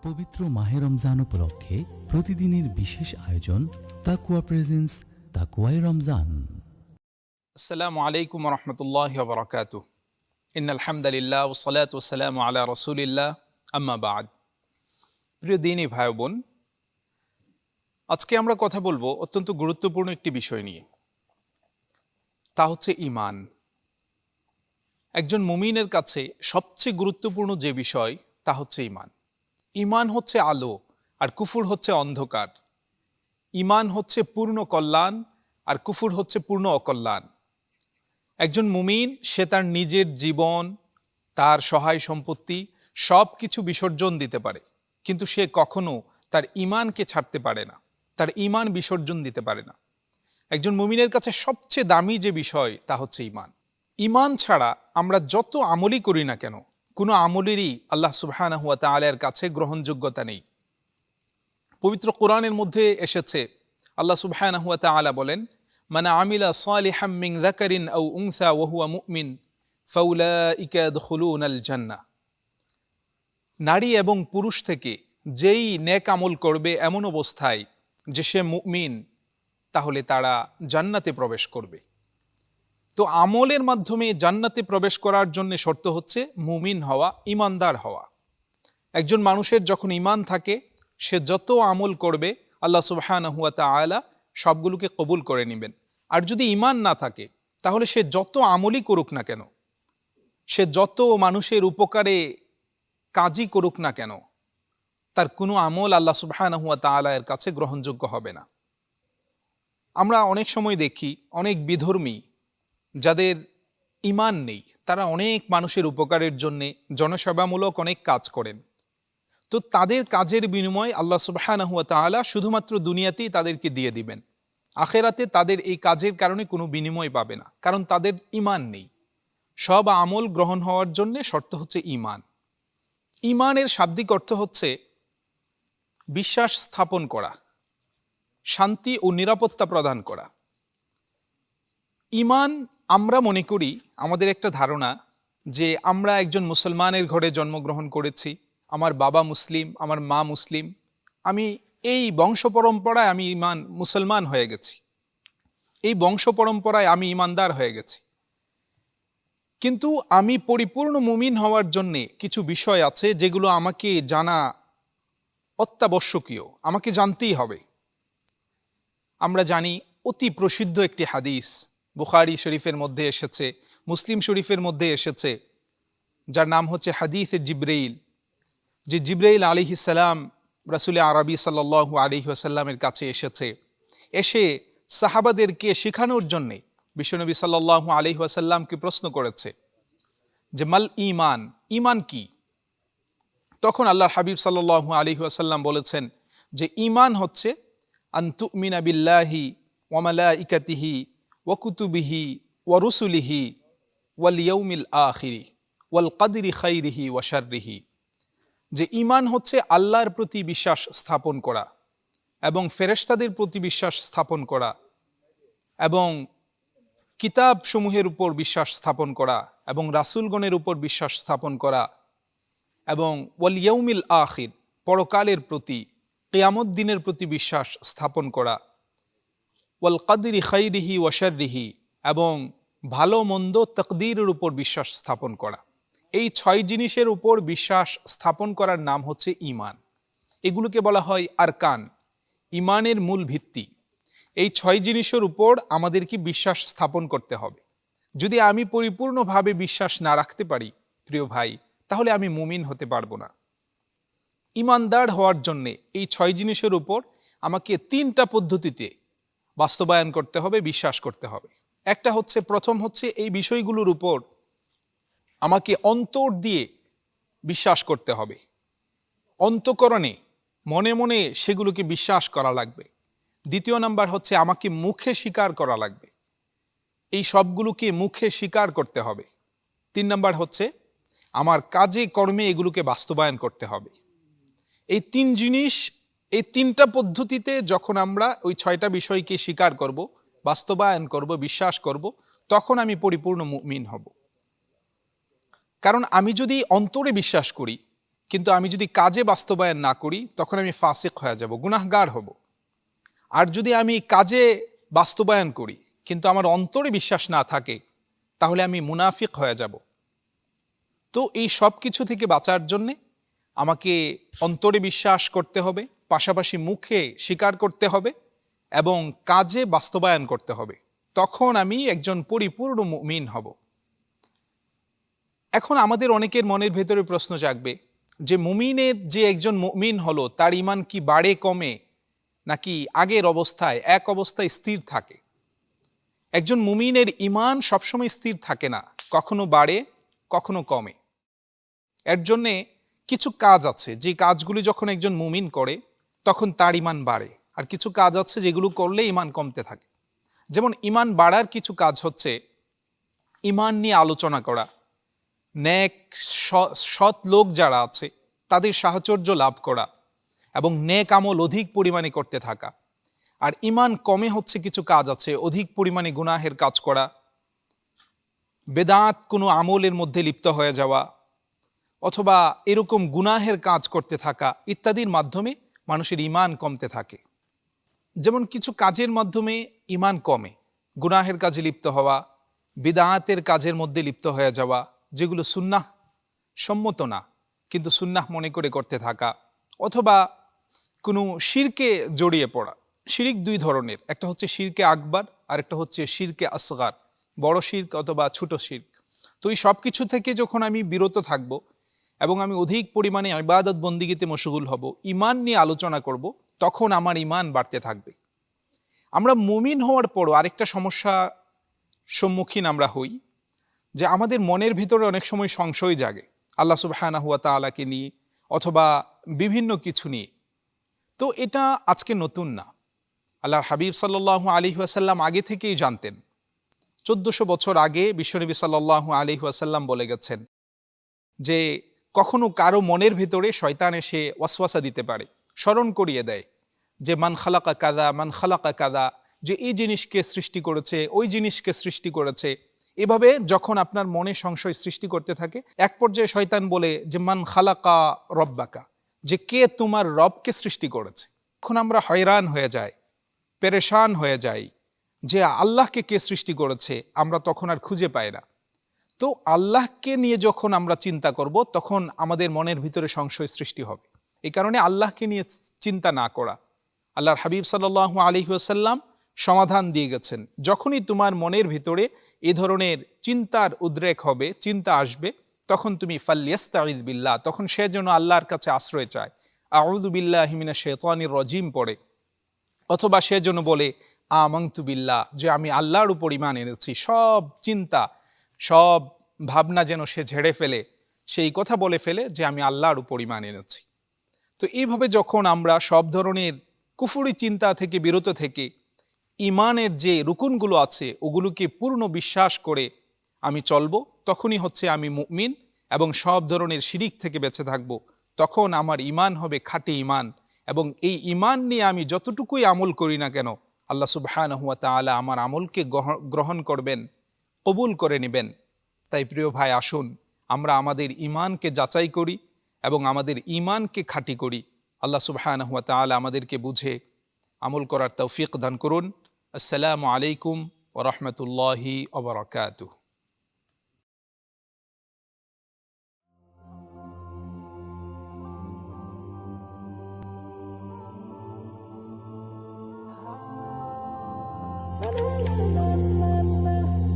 পবিত্র মাহে রমজান উপলক্ষে প্রতিদিনের বিশেষ আয়োজন তাকওয়া প্রেজেন্স, তাকওয়াই রমজান। আসসালামু আলাইকুম ওয়া রাহমাতুল্লাহি ওয়া বারাকাতুহু। ইন্নাল হামদালিল্লাহ ওয়া সলাতু ওয়া সালামু আলা রাসূলিল্লাহ, আম্মা বা'দ। প্রিয় দিনী ভাই বোন, আজকে আমরা কথা বলবো অত্যন্ত গুরুত্বপূর্ণ একটি বিষয় নিয়ে। তা হচ্ছে ঈমান। একজন মুমিনের কাছে সবচেয়ে গুরুত্বপূর্ণ যে বিষয় তা হচ্ছে ঈমান। ঈমান হচ্ছে আলো আর কুফর হচ্ছে অন্ধকার। ঈমান হচ্ছে পূর্ণ কল্যাণ আর কুফর হচ্ছে পূর্ণ অকল্যাণ। একজন মুমিন সে তার নিজের জীবন, তার সহায় সম্পত্তি সব কিছু বিসর্জন দিতে পারে, কিন্তু সে কখনো তার ঈমানকে ছাড়তে পারে না, তার ঈমান বিসর্জন দিতে পারে না। একজন মুমিনের কাছে সবচেয়ে দামি যে বিষয় তা হচ্ছে ঈমান। ঈমান ছাড়া আমরা যত আমলই করি না কেন, কোনো আমলেরই আল্লাহ সুবহানাহু ওয়া তাআলার কাছে গ্রহণযোগ্যতা নেই। পবিত্র কোরআনের মধ্যে এসেছে, আল্লাহ সুবহানাহু ওয়া তাআলা বলেন, মান আমিলা সালিহাম মিন যাকারিন আও উনসা ওয়া হুয়া মুমিন ফাউলাইকা ইয়াদখুলুনাল জান্নাহ। নারী এবং পুরুষ থেকে যেই নেক আমল করবে এমন অবস্থায় যে সে মুমিন, তাহলে তারা জান্নাতে প্রবেশ করবে। তো আমলের মাধ্যমে জান্নাতে প্রবেশ করার জন্য শর্ত হচ্ছে মুমিন হওয়া, ঈমানদার হওয়া। একজন মানুষের যখন ঈমান থাকে, সে যত আমল করবে আল্লাহ সুবহানাহু ওয়া তাআলা সবগুলোকে কবুল করে নেবেন। আর যদি ঈমান না থাকে, তাহলে সে যত আমলই করুক না কেন, সে যত মানুষের উপকারে কাজই করুক না কেন, তার কোনো আমল আল্লাহ সুবহানাহু ওয়া তাআলা এর কাছে গ্রহণযোগ্য হবে না। আমরা অনেক সময় দেখি অনেক বিধর্মী যাদের ঈমান নেই, তারা অনেক মানুষের উপকারের জন্যে জনসেবামূলক অনেক কাজ করেন। তো তাদের কাজের বিনিময় আল্লাহ সুবহানাহু ওয়া তাআলা শুধুমাত্র দুনিয়াতেই তাদেরকে দিয়ে দিবেন, আখেরাতে তাদের এই কাজের কারণে কোনো বিনিময় পাবে না, কারণ তাদের ঈমান নেই। সব আমল গ্রহণ হওয়ার জন্য শর্ত হচ্ছে ঈমান। ঈমানের শাব্দিক অর্থ হচ্ছে বিশ্বাস স্থাপন করা, শান্তি ও নিরাপত্তা প্রদান করা। ঈমান, আমরা মনে করি, আমাদের একটা ধারণা যে আমরা একজন মুসলমানের ঘরে জন্মগ্রহণ করেছি, আমার বাবা মুসলিম, আমার মা মুসলিম, আমি এই বংশ পরম্পরায় আমি মুসলমান হয়ে গেছি, এই বংশ পরম্পরায় আমি ঈমানদার হয়ে গেছি। কিন্তু আমি পরিপূর্ণ মুমিন হওয়ার জন্যে কিছু বিষয় আছে যেগুলো আমাকে জানা অত্যাবশ্যকীয়, আমাকে জানতেই হবে। আমরা জানি অতি প্রসিদ্ধ একটি হাদিস বুখারী শরীফের মধ্যে এসেছে, মুসলিম শরীফের মধ্যে এসেছে, যার নাম হচ্ছে হাদিস জিবরাইল। যে জিবরাইল আলাইহিস সালাম রাসূল আরবি সাল্লাল্লাহু আলাইহি ওয়াসাল্লামের কাছে এসে সাহাবাদেরকে শেখানোর জন্যে বিশ্বনবী সাল্লাল্লাহু আলাইহি ওয়াসাল্লামকে প্রশ্ন করেছে যে মাল ঈমান, ঈমান কি? তখন আল্লাহর হাবিব সাল্লাল্লাহু আলাইহি ওয়াসাল্লাম বলেছেন যে ঈমান হচ্ছে আন তুমিনা বিল্লাহি ওয়া মালাইকাতিহি ওয়া কুতুবিহি ওয়া রুসুলিহি ওয়াল ইয়াউমিল আখিরি ওয়াল কদরি খাইরিহি ওয়া শাররিহি। যে ঈমান হচ্ছে আল্লাহর প্রতি বিশ্বাস স্থাপন করা এবং ফেরেশতাদের প্রতি বিশ্বাস স্থাপন করা এবং কিতাব সমূহের উপর বিশ্বাস স্থাপন করা এবং রাসূলগণের উপর বিশ্বাস স্থাপন করা এবং ওয়াল ইয়াউমিল আখির, পরকালের প্রতি, কিয়ামত দিনের প্রতি বিশ্বাস স্থাপন করা, ওয়াল কদরি খাইরিহি ওয়া শাররিহি, এবং ভালো মন্দ তাকদীরের উপর বিশ্বাস স্থাপন করা। এই 6 জিনিসের উপর বিশ্বাস স্থাপন করার নাম হচ্ছে ঈমান। এগুলোকে বলা হয় আরকান, ঈমানের মূল ভিত্তি। এই 6 জিনিসের উপর আমাদেরকে বিশ্বাস স্থাপন করতে হবে। যদি আমি পরিপূর্ণভাবে বিশ্বাস না রাখতে পারি প্রিয় ভাই, তাহলে আমি মুমিন হতে পারবো না। ঈমানদার হওয়ার জন্যে এই 6 জিনিসের উপর আমাকে 3টা পদ্ধতিতে বাস্তবায়ন করতে হবে, বিশ্বাস করতে হবে। একটা হচ্ছে, প্রথম হচ্ছে এই বিষয়গুলোর উপর আমাকে অন্তর দিয়ে বিশ্বাস করতে হবে, অন্তঃকরণে মনে মনে সেগুলোকে বিশ্বাস করা লাগবে। দ্বিতীয় নাম্বার হচ্ছে আমাকে মুখে স্বীকার করা লাগবে, এই সবগুলোকে মুখে স্বীকার করতে হবে। 3 নাম্বার হচ্ছে আমার কাজে কর্মে এগুলোকে বাস্তবায়ন করতে হবে। এই 3 জিনিস, এই 3টা পদ্ধতিতে যখন আমরা ওই 6টা বিষয়কে স্বীকার করব, বাস্তবায়ন করব, বিশ্বাস করব, তখন আমি পরিপূর্ণ মুমিন হব। কারণ আমি যদি অন্তরে বিশ্বাস করি কিন্তু আমি যদি কাজে বাস্তবায়ন না করি তখন আমি ফাসিক হয়ে যাব, গুনাহগার হব। আর যদি আমি কাজে বাস্তবায়ন করি কিন্তু আমার অন্তরে বিশ্বাস না থাকে তাহলে আমি মুনাফিক হয়ে যাব। তো এই সব কিছু থেকে বাঁচার জন্যে আমাকে অন্তরে বিশ্বাস করতে হবে, পাশাপাশি মুখে স্বীকার করতে হবে এবং কাজে বাস্তবায়ন করতে হবে। তখন আমি একজন পরিপূর্ণ মুমিন হব। এখন আমাদের অনেকের মনের ভেতরে প্রশ্ন জাগবে যে মুমিনের যে একজন মুমিন হলো তার ঈমান কি বাড়ে কমে নাকি আগের অবস্থায় এক অবস্থায় স্থির থাকে? একজন মুমিনের ঈমান সবসময় স্থির থাকে না, কখনো বাড়ে কখনো কমে। এর জন্যে কিছু কাজ আছে যে কাজগুলি যখন একজন মুমিন করে তখন তার ঈমান বাড়ে, আর কিছু কাজ আছে যেগুলো করলে ঈমান কমতে থাকে। যেমন ঈমান বাড়ার কিছু কাজ হচ্ছে ঈমান নিয়ে আলোচনা করা, নেক সৎ লোক যারা আছে তাদের সাহচর্য লাভ করা এবং নেক আমল অধিক পরিমাণে করতে থাকা। আর ঈমান কমে হচ্ছে কিছু কাজ আছে অধিক পরিমাণে গুনাহের কাজ করা, বেদাত কোনো আমলের মধ্যে লিপ্ত হয়ে যাওয়া, অথবা এরকম গুনাহের কাজ করতে থাকা ইত্যাদির মাধ্যমে মানুষের ঈমান কমতে থাকে। যেমন কিছু কাজের মাধ্যমে ঈমান কমে, গুনাহের কাজে লিপ্ত হওয়া, বিদআতের কাজের মধ্যে লিপ্ত হয়ে যাওয়া যেগুলো সুন্নাহ সম্মত না কিন্তু সুন্নাহ মনে করে করতে থাকা, অথবা কোনো শিরকে জড়িয়ে পড়া। শিরিক দুই ধরনের, একটা হচ্ছে শিরকে আকবার আর একটা হচ্ছে শিরকে আসগার, বড় শিরক অথবা ছোট শিরক। তো এই সব কিছু থেকে যখন আমি বিরত থাকব এবং আমি অধিক পরিমাণে ইবাদত বন্দিগিতে মশগুল হব, ঈমান নিয়ে আলোচনা করব, তখন আমার ঈমান বাড়তে থাকবে। আমরা মুমিন হওয়ার পরও আরেকটা সমস্যা সম্মুখীন আমরা হই যে আমাদের মনের ভিতরে অনেক সময় সংশয় জাগে আল্লাহ সুবহানাহু ওয়া তাআলাকে নিয়ে অথবা বিভিন্ন কিছু নিয়ে। তো এটা আজকে নতুন না, আল্লাহর হাবিব সাল্লাল্লাহু আলাইহি ওয়াসাল্লাম আগে থেকেই জানতেন। 1400 বছর আগে বিশ্বনবী সাল্লাল্লাহু আলাইহি ওয়াসাল্লাম বলে গেছেন যে কখনো কারো মনের ভিতরে শয়তান এসে ওয়াসওয়াসা দিতে পারে, স্মরণ করিয়ে দেয় যে মান খালাকা কাদা, মান খালাকা কাদা, যে এই জিনিসকে সৃষ্টি করেছে, ওই জিনিসকে সৃষ্টি করেছে। এভাবে যখন আপনার মনে সংশয় সৃষ্টি করতে থাকে, এক পর্যায়ে শয়তান বলে যে মান খালাকা রব্বাকা, যে কে তোমার রবকে সৃষ্টি করেছে। এখন আমরা হয়রান হয়ে যাই, পেরেশান হয়ে যাই যে আল্লাহকে কে সৃষ্টি করেছে, আমরা তখন আর খুঁজে পাই না। তো আল্লাহকে নিয়ে যখন আমরা চিন্তা করব তখন আমাদের মনের ভিতরে সংশয় সৃষ্টি হবে। এই কারণে আল্লাহকে নিয়ে চিন্তা না করা, আল্লাহর হাবিব সাল্লাল্লাহু আলাইহি ওয়াসাল্লাম সমাধান দিয়ে গেছেন। যখনই তোমার মনের ভিতরে এ ধরনের চিন্তার উদ্রেক হবে, চিন্তা আসবে, তখন তুমি ফাল্ইয়াস্তাঈয বিল্লাহ, তখন সে যেন আল্লাহর কাছে আশ্রয় চায়, আউযু বিল্লাহি মিনাশ শাইতানির রাজিম পড়ে, অথবা সে যেন বলে আমানতু বিল্লাহ, যে আমি আল্লাহর উপর ঈমান এনেছি। সব চিন্তা সব ভাবনা যেন সে ঝেড়ে ফেলে, সেই কথা বলে ফেলে যে আমি আল্লাহর উপর ঈমান এনেছি। তো এইভাবে যখন আমরা সব ধরনের কুফরি চিন্তা থেকে বিরত থেকে ঈমানের যে রুকুনগুলো আছে ওগুলোকে পূর্ণ বিশ্বাস করে আমি চলব, তখনই হচ্ছে আমি মুমিন এবং সব ধরনের শিরিক থেকে বেঁচে থাকব। তখন আমার ঈমান হবে খাঁটি ঈমান, এবং এই ঈমান নিয়ে আমি যতটুকুই আমল করি না কেন আল্লাহ সুবহানাহু ওয়া তাআলা আমার আমলকে গ্রহণ করবেন, কবুল করে নেবেন। তাই প্রিয় ভাই, আসুন আমরা আমাদের ঈমানকে যাচাই করি এবং আমাদের ঈমানকে খাঁটি করি। আল্লাহ সুবহানাহু ওয়া তাআলা আমাদেরকে বুঝে আমল করার তৌফিক দান করুন। আসসালামু আলাইকুম ওয়া রাহমাতুল্লাহি ওয়া বারাকাতুহু। La la la la la la.